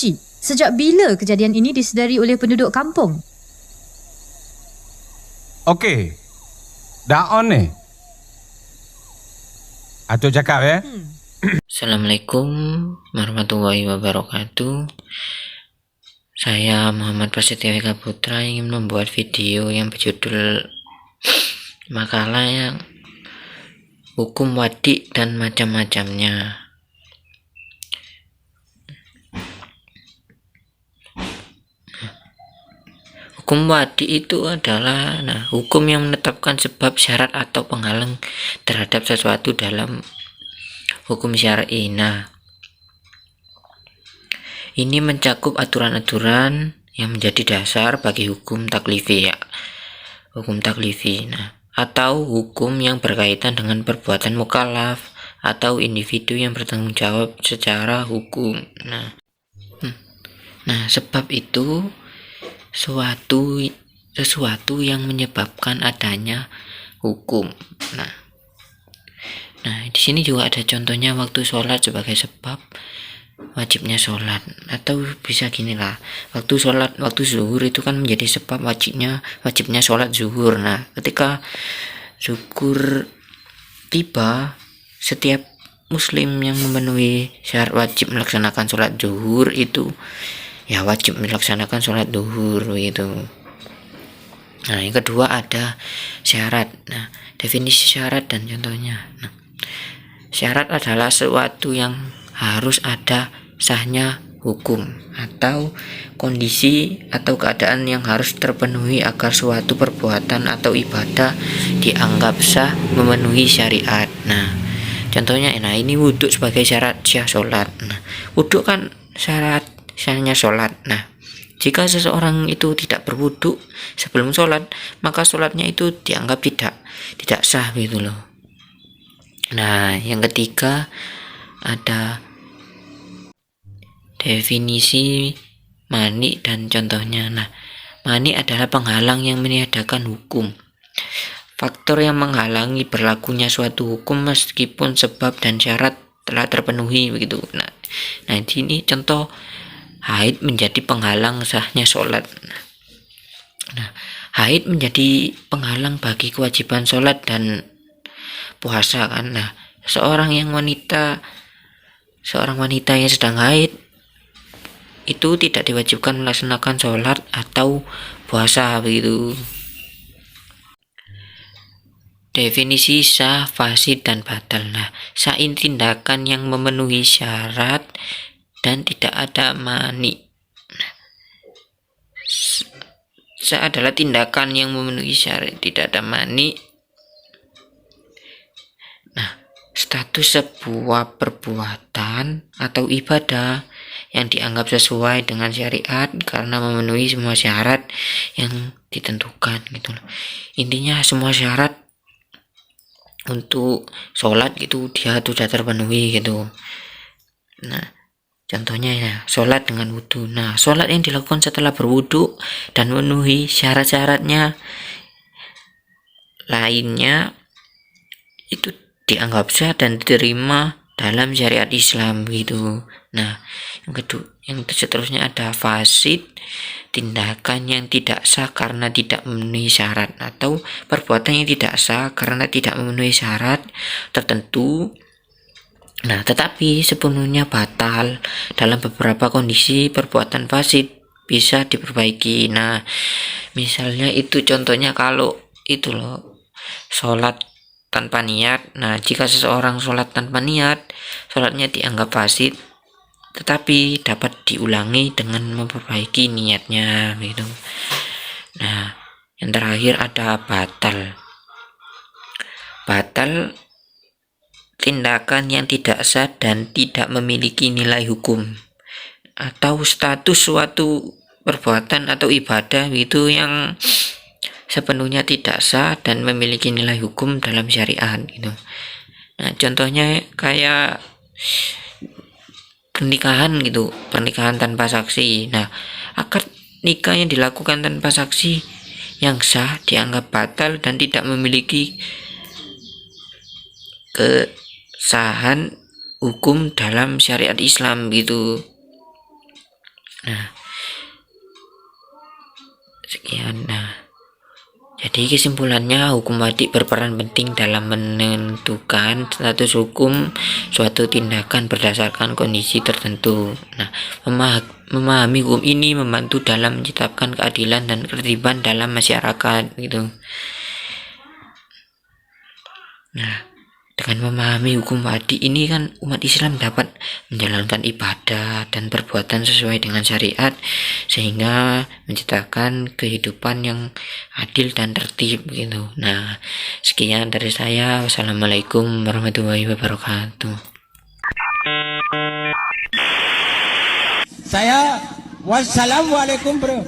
Rashid, sejak bila kejadian ini disedari oleh penduduk kampung? Okey. Dah on ni. Atuk cakap ya. Assalamualaikum warahmatullahi wabarakatuh. Saya Muhammad Prasetyo Eka Putra ingin membuat video yang berjudul makalah yang hukum wadi dan macam-macamnya. Hukum wadi itu adalah hukum yang menetapkan sebab, syarat atau penghalang terhadap sesuatu dalam hukum syar'i. Ini mencakup aturan-aturan yang menjadi dasar bagi hukum taklifi ya. Hukum taklifi. Atau hukum yang berkaitan dengan perbuatan mukallaf atau individu yang bertanggung jawab secara hukum. Sebab itu sesuatu yang menyebabkan adanya hukum. Di sini juga ada contohnya waktu sholat sebagai sebab wajibnya sholat, atau bisa gini lah, waktu zuhur itu kan menjadi sebab wajibnya sholat zuhur. Ketika zuhur tiba, setiap muslim yang memenuhi syarat wajib melaksanakan sholat zuhur itu ya wajib melaksanakan sholat zuhur gitu. Yang kedua ada syarat. Definisi syarat dan contohnya. Syarat adalah sesuatu yang harus ada sahnya hukum atau kondisi atau keadaan yang harus terpenuhi agar suatu perbuatan atau ibadah dianggap sah memenuhi syariat. Contohnya ini wudhu sebagai syarat sah sholat. Wudhu kan syarat sahnya sholat. Jika seseorang itu tidak berwudhu sebelum sholat, maka sholatnya itu dianggap tidak sah gitu loh. Yang ketiga ada definisi mani dan contohnya. Mani adalah penghalang yang meniadakan hukum. Faktor yang menghalangi berlakunya suatu hukum meskipun sebab dan syarat telah terpenuhi begitu. Di sini contoh haid menjadi penghalang sahnya sholat. Haid menjadi penghalang bagi kewajiban sholat dan puasa kan. Seorang wanita yang sedang haid itu tidak diwajibkan melaksanakan sholat atau puasa begitu. Definisi sah, fasid, dan batal. Sah ini tindakan yang memenuhi syarat dan tidak ada mani. Sah adalah tindakan yang memenuhi syarat, tidak ada mani. Status sebuah perbuatan atau ibadah yang dianggap sesuai dengan syariat karena memenuhi semua syarat yang ditentukan gitu loh. Intinya semua syarat untuk sholat gitu dia sudah terpenuhi gitu. Contohnya ya, sholat dengan wudhu. Sholat yang dilakukan setelah berwudhu dan memenuhi syarat-syaratnya lainnya itu dianggap sah dan diterima dalam syariat Islam gitu. Yang seterusnya ada fasid, tindakan yang tidak sah karena tidak memenuhi syarat atau perbuatan yang tidak sah karena tidak memenuhi syarat tertentu. Tetapi sepenuhnya batal dalam beberapa kondisi. Perbuatan fasid bisa diperbaiki. Misalnya itu contohnya kalau itu loh, sholat tanpa niat. Jika seseorang sholat tanpa niat, sholatnya dianggap fasid, tetapi dapat diulangi dengan memperbaiki niatnya gitu. Yang terakhir ada batal. Batal tindakan yang tidak sah dan tidak memiliki nilai hukum atau status suatu perbuatan atau ibadah itu yang sepenuhnya tidak sah dan memiliki nilai hukum dalam syariat gitu. Contohnya kayak pernikahan tanpa saksi. Akad nikah yang dilakukan tanpa saksi yang sah dianggap batal dan tidak memiliki kesahan hukum dalam syariat Islam gitu. Nah, sekian. Jadi kesimpulannya, hukum wadik berperan penting dalam menentukan status hukum suatu tindakan berdasarkan kondisi tertentu. Nah, memahami hukum ini membantu dalam menciptakan keadilan dan ketertiban dalam masyarakat gitu. Nah, dengan memahami hukum wadik ini kan umat Islam dapat menjalankan ibadah dan perbuatan sesuai dengan syariat, sehingga menciptakan kehidupan yang adil dan tertib gitu. Nah, sekian dari saya. Wassalamualaikum warahmatullahi wabarakatuh. Saya wassalamualaikum bro.